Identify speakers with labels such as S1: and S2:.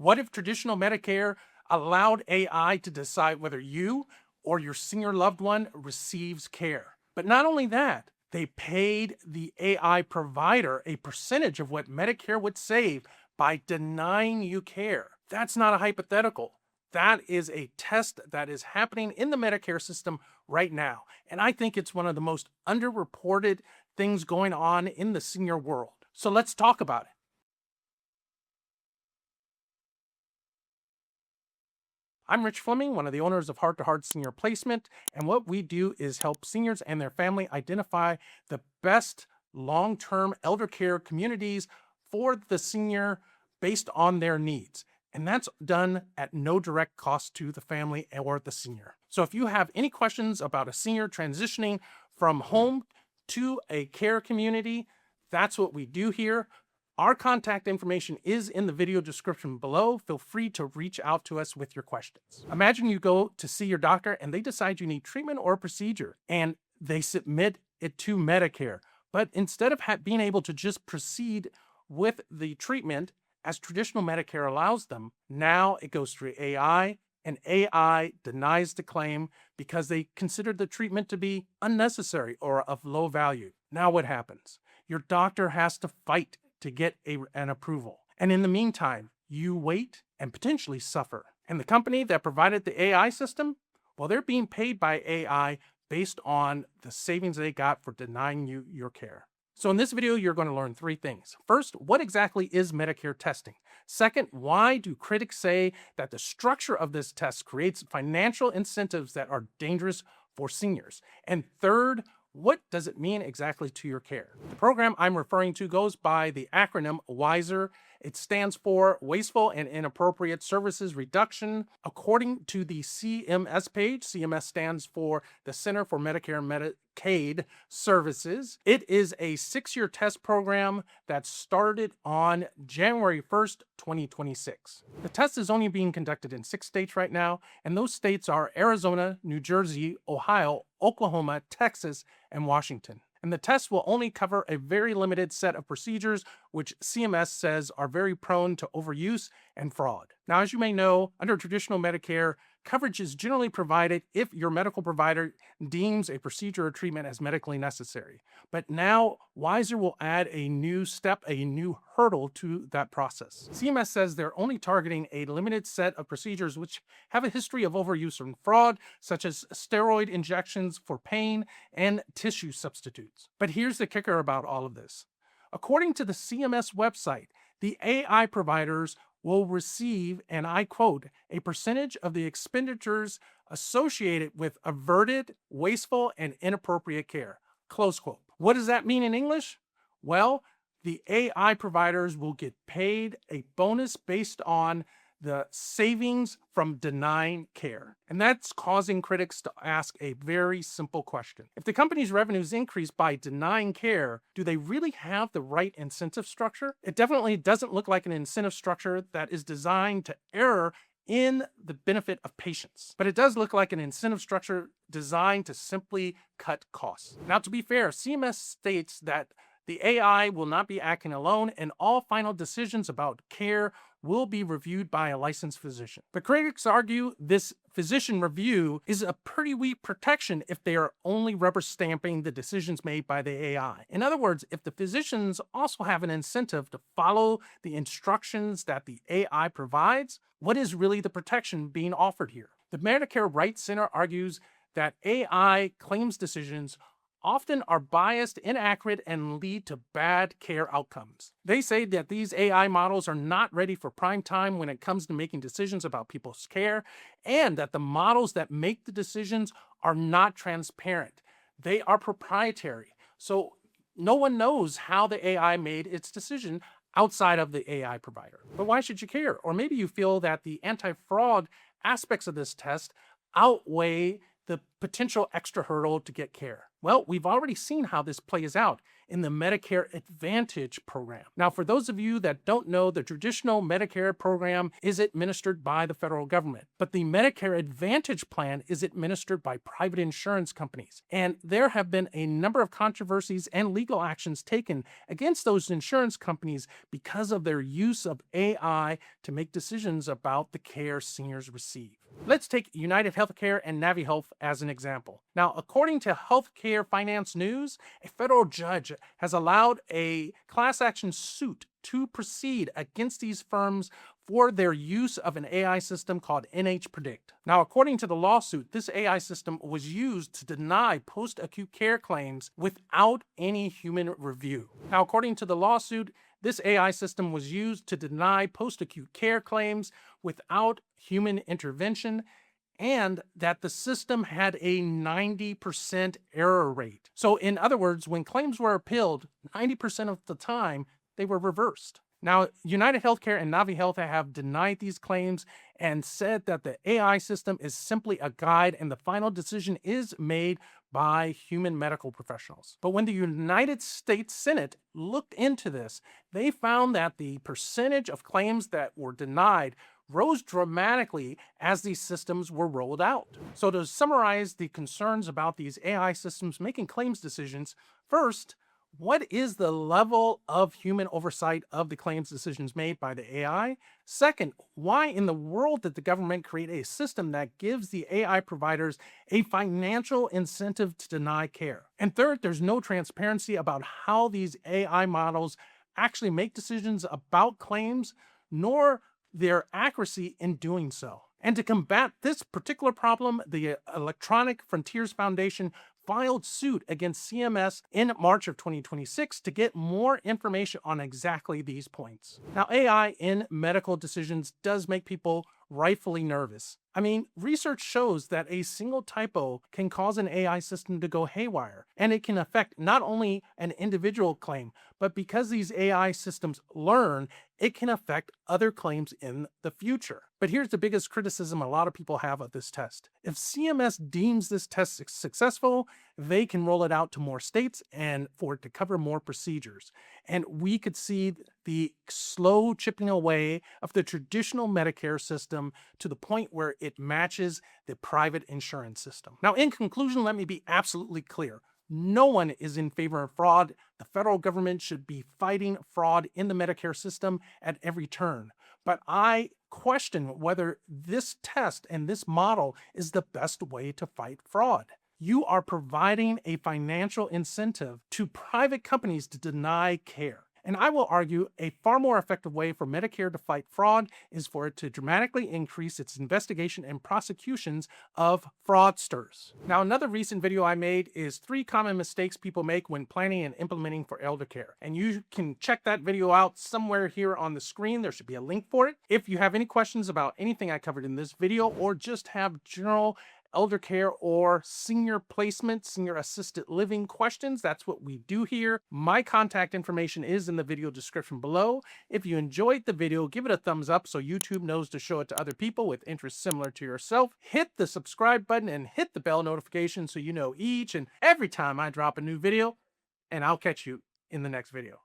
S1: What if traditional Medicare allowed AI to decide whether you or your senior loved one receives care? But not only that, they paid the AI provider a percentage of what Medicare would save by denying you care. That's not a hypothetical. That is a test that is happening in the Medicare system right now. And I think it's one of the most underreported things going on in the senior world. So let's talk about it. I'm Rich Fleming, one of the owners of Heart to Heart Senior Placement, and what we do is help seniors and their family identify the best long-term elder care communities for the senior based on their needs. And that's done at no direct cost to the family or the senior. So if you have any questions about a senior transitioning from home to a care community, that's what we do here. Our contact information is in the video description below. Feel free to reach out to us with your questions. Imagine you go to see your doctor and they decide you need treatment or a procedure and they submit it to Medicare. But instead of being able to just proceed with the treatment as traditional Medicare allows them, now it goes through AI and AI denies the claim because they considered the treatment to be unnecessary or of low value. Now what happens? Your doctor has to fight to get an approval. And in the meantime, you wait and potentially suffer. And the company that provided the AI system, well, they're being paid by AI based on the savings they got for denying you your care. So in this video, you're going to learn three things. First, what exactly is Medicare testing? Second, why do critics say that the structure of this test creates financial incentives that are dangerous for seniors? And third, what does it mean exactly to your care? The program I'm referring to goes by the acronym WISER. It stands for Wasteful and Inappropriate Services Reduction. According to the CMS page, CMS stands for the Center for Medicare and Medicaid Services. It is a 6-year test program that started on January 1st, 2026. The test is only being conducted in 6 states right now, and those states are Arizona, New Jersey, Ohio, Oklahoma, Texas, and Washington. And the test will only cover a very limited set of procedures, which CMS says are very prone to overuse and fraud. Now, as you may know, under traditional Medicare, coverage is generally provided if your medical provider deems a procedure or treatment as medically necessary. But now, WISER will add a new step, a new hurdle to that process. CMS says they're only targeting a limited set of procedures which have a history of overuse and fraud, such as steroid injections for pain and tissue substitutes. But here's the kicker about all of this. According to the CMS website, the AI providers will receive, and I quote, a percentage of the expenditures associated with averted, wasteful, and inappropriate care, close quote. What does that mean in English? Well, the AI providers will get paid a bonus based on the savings from denying care. And that's causing critics to ask a very simple question. If the company's revenues increase by denying care, do they really have the right incentive structure? It definitely doesn't look like an incentive structure that is designed to err in the benefit of patients. But it does look like an incentive structure designed to simply cut costs. Now, to be fair, CMS states that the AI will not be acting alone, and all final decisions about care will be reviewed by a licensed physician. But critics argue this physician review is a pretty weak protection if they are only rubber stamping the decisions made by the AI. In other words, if the physicians also have an incentive to follow the instructions that the AI provides, what is really the protection being offered here? The Medicare Rights Center argues that AI claims decisions often are biased, inaccurate, and lead to bad care outcomes. They say that these AI models are not ready for prime time when it comes to making decisions about people's care, and that the models that make the decisions are not transparent. They are proprietary. So no one knows how the AI made its decision outside of the AI provider. But why should you care? Or maybe you feel that the anti-fraud aspects of this test outweigh the potential extra hurdle to get care? Well, we've already seen how this plays out in the Medicare Advantage program. Now, for those of you that don't know, the traditional Medicare program is administered by the federal government, but the Medicare Advantage plan is administered by private insurance companies. And there have been a number of controversies and legal actions taken against those insurance companies because of their use of AI to make decisions about the care seniors receive. Let's take United Healthcare and NaviHealth as an example. Now, according to Healthcare Finance News, a federal judge has allowed a class action suit to proceed against these firms for their use of an AI system called NH Predict. Now, according to the lawsuit, this AI system was used to deny post-acute care claims without any human review. Now, according to the lawsuit, this AI system was used to deny post-acute care claims without human intervention, and that the system had a 90% error rate. So in other words, when claims were appealed, 90% of the time, they were reversed. Now, United Healthcare and NaviHealth have denied these claims and said that the AI system is simply a guide and the final decision is made by human medical professionals. But when the United States Senate looked into this, they found that the percentage of claims that were denied rose dramatically as these systems were rolled out. So to summarize the concerns about these AI systems making claims decisions, first, what is the level of human oversight of the claims decisions made by the AI? Second, why in the world did the government create a system that gives the AI providers a financial incentive to deny care? And third, there's no transparency about how these AI models actually make decisions about claims, nor their accuracy in doing so. And to combat this particular problem, the Electronic Frontiers Foundation filed suit against CMS in March of 2026 to get more information on exactly these points. Now, AI in medical decisions does make people rightfully nervous. I mean, research shows that a single typo can cause an AI system to go haywire, and it can affect not only an individual claim, but because these AI systems learn, it can affect other claims in the future. But here's the biggest criticism a lot of people have of this test. If CMS deems this test successful, they can roll it out to more states and for it to cover more procedures. And we could see the slow chipping away of the traditional Medicare system to the point where it matches the private insurance system. Now, in conclusion, let me be absolutely clear. No one is in favor of fraud. The federal government should be fighting fraud in the Medicare system at every turn. But I question whether this test and this model is the best way to fight fraud. You are providing a financial incentive to private companies to deny care. And I will argue a far more effective way for Medicare to fight fraud is for it to dramatically increase its investigation and prosecutions of fraudsters. Now, another recent video I made is 3 common mistakes people make when planning and implementing for elder care. And you can check that video out somewhere here on the screen. There should be a link for it. If you have any questions about anything I covered in this video or just have general elder care or senior placement, senior assisted living questions, that's what we do here. My contact information is in the video description below. If you enjoyed the video, give it a thumbs up so YouTube knows to show it to other people with interests similar to yourself. Hit the subscribe button and hit the bell notification so you know each and every time I drop a new video, and I'll catch you in the next video.